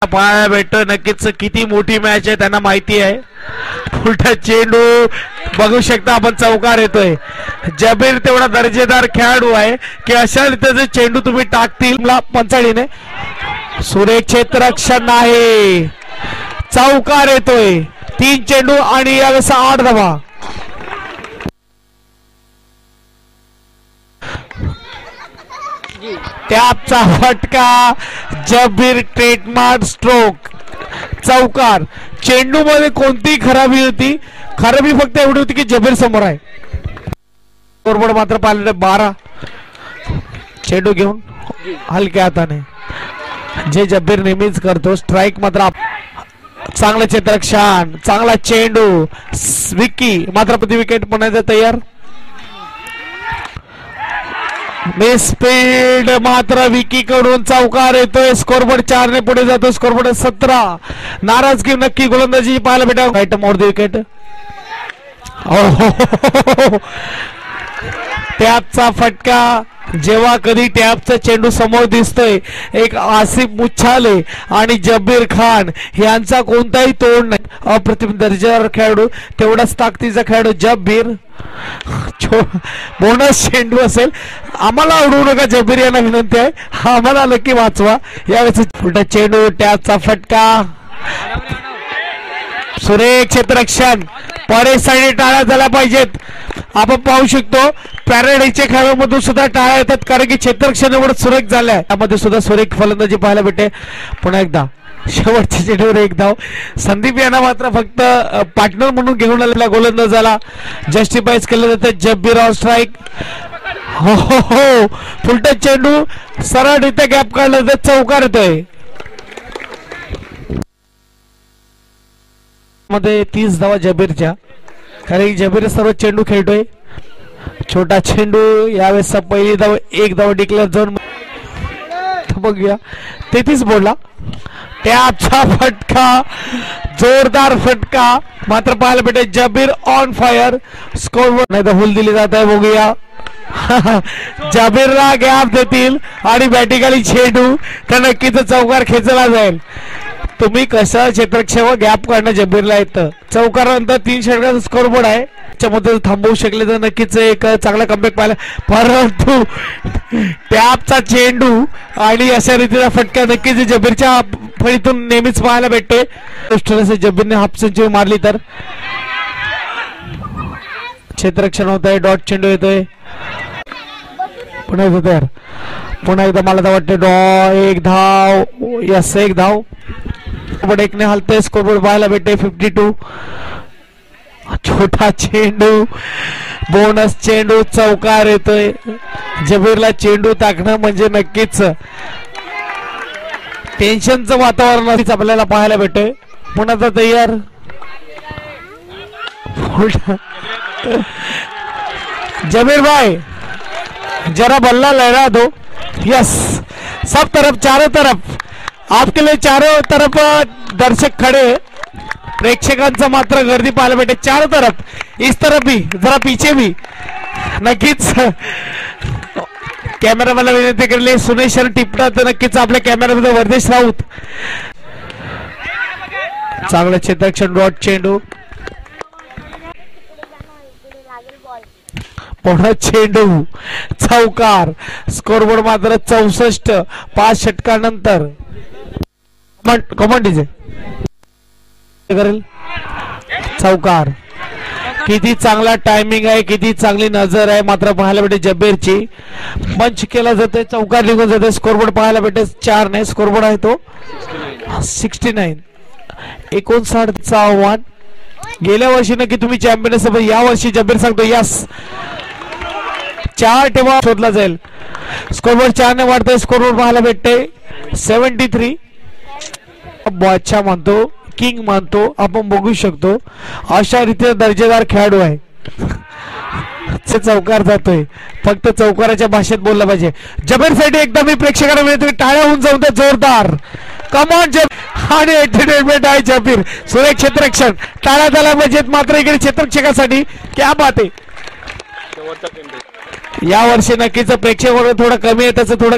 पाहायला भेटतो नक्कीच किती मोठी मॅच आहे त्यांना माहिती आहे। उलटा चेंडू बघू शकता आपण चौकार येतोय। जबीर तेवढा दर्जेदार खेळाडू आहे की अशा रीतीचे चेंडू तुम्ही टाकतील पंचाळीने सुरेख क्षेत्ररक्षण नाही चौकार येतोय। 3 चेंडू आणि यावेळेस 8 धावा। टॅपचा फटका जबीर ट्रेडमार्क स्ट्रोक चौकार। चेंडू मध्ये कोणतीही खराबी होती, खराबी फक्त एवढी होती की जबीर समोर आहे। स्कोरबोर्ड मात्र पाहिलं 12 चेंडू घेऊन हलक्या हाताने जे जबीर नेहमीच करतो। स्ट्राइक मात्र चांगलं क्षेत्ररक्षण चांगला चेंडू विकी मात्र प्रति विकेट म्हणायचं तयार। स्पीड मात्र विकी कडून चौकार येतोय। स्कोरबोर्ड 4 ने पुढे जातो। स्कोरबोर्ड 17 नाराजगी नक्की गोलंदाजी पाहायला भेटा। Right over the wicket. टॅपचा फटका जेव्हा कधी टॅपचा चेंडू समोर दिसतोय एक आसिफ मुच्छाले आणि जबीर खान यांचा कोणताही तोड नाही। अप्रतिम दर्जेदार खेळाडू तेवढाच ताकदीचा खेळाडू जबीर। बोनस चेंडू असेल आम्हाला आवडू नका जबीर यांना विनंती आहे आम्हाला नक्की वाचवा। यावेळेस पुढचा चेंडू टॅपचा फटका सुरेख क्षेत्ररक्षण परेशानी टाळ्या झाल्या पाहिजेत। आपण पाहू शकतो पॅराडाईजच्या खेळामधून सुद्धा टाळ्या येतात कारण की क्षेत्ररक्षण एवढं सुरेख झालंय। त्यामध्ये सुद्धा सुरेख फलंदाजी पाहायला भेटे। पुन्हा एकदा शेवटच्या चेंडूवर 1 धाव। संदीप यांना मात्र फक्त पार्टनर म्हणून घेऊन आलेल्या गोलंदाजाला जस्टिफाईज केलं जातं। Jabir on strike. हो हो हो फुलटा चेंडू सरळ इथे गॅप काढला तर चौकार येतोय। मध्ये 30 धावा जबीरच्या कारण जबीर सर्व चेंडू खेळतोय। छोटा चेंडू यावेळेस पहिली धाव 1 धाव डिक्लेअर झोन बघूया 33 बोलला। टॅपचा फटका जोरदार फटका मात्र पाहायला भेटे। जबीर ऑन फायर स्कोर नाही तर हुल दिली जात आहे बघूया। जबीरला गॅप देतील आणि बॅटिंगली चेंडू तर नक्कीच चौकार खेचला जाईल। तुम्ही कसं क्षेत्ररक्षण गॅप काढणं जबीरला येतं। चौकारानंतर 3 षटकांचा स्कोरबोर्ड आहे त्यामध्ये थांबवू शकले तर नक्कीच एक चांगला कमबॅक पाहिला परंतु टॅपचा चेंडू आणि अशा रीतीचा फटका नक्कीच जबीरच्या फळीतून नेहमीच पाहायला भेटते। जबीरने हाफ सेंचुरी मारली तर क्षेत्ररक्षण होत आहे। डॉट चेंडू येतोय पुन्हा येतो पुन्हा एकदा मला तर वाटतं 1 धाव यस 1 धाव। एक ने हलते स्कोरबोर्ड पाहायला भेटते 52। छोटा चेंडू बोनस चेंडू चौकार येतोय। जबीरला चेंडू टाकणं म्हणजे नक्कीच टेन्शनचं वातावरण आपल्याला पाहायला भेटतंय। पुन्हा तर तयार जबीर भाई जरा बल्ला लहरा दो। यस सब तरफ चारों तरफ आपके लिए चारों तरफ दर्शक खड़े। प्रेक्षकांचा मात्र गर्दी पाहायला भेटे चारों तरफ। इस तरफ भी जरा पीछे भी नक्कीच कॅमेरामॅनला विनंती केली सुनेश सर टिपटा तर नक्कीच आपल्या कॅमेरामध्ये वर्देश राऊत। चांगलं क्षेत्ररक्षण डॉट चेंडू पुन्हा चेंडू चौकार। स्कोरबोर्ड मात्र 64 5 षटकानंतर कॉमन डीजे करेल चौकार। किती चांगला टायमिंग आहे किती चांगली नजर आहे मात्र पाहायला भेटे जबीरची। पंच केला जातोय चौकार निघून जातोय। स्कोरबोर्ड पाहायला भेटे 4 ने स्कोरबोर्ड आहे तो 69 59 चा आव्हान। गेल्या वर्षी नक्की तुम्ही चॅम्पियन असाल या वर्षी जबीर सांगतो यस 4 टेवा शोधला जाईल। स्कोरबोर्ड 4 ने वाढतोय। स्कोरबोर्ड पाहायला भेटते 73। बादशाह मानतो किंग मानतो आपण बघू शकतो अशा रीतीने दर्जेदार खेळाडू आहे। चौकार जातोय फक्त चौकाराच्या भाषेत बोलला पाहिजे। जबीर साठी एकदा मी प्रेक्षकांना विनंती टाळ्या होऊन जाऊन दे जोरदार कमॉन जबीर आणि एंटरटेनमेंट आहे जबीर। सुरेख क्षेत्ररक्षण टाळ्या झाल्या पाहिजेत मात्र इकडे क्षेत्ररक्षकासाठी क्या बात आहे। या वर्षी नक्कीच प्रेक्षक वर्ग थोडं कमी आहे त्याचं थोडं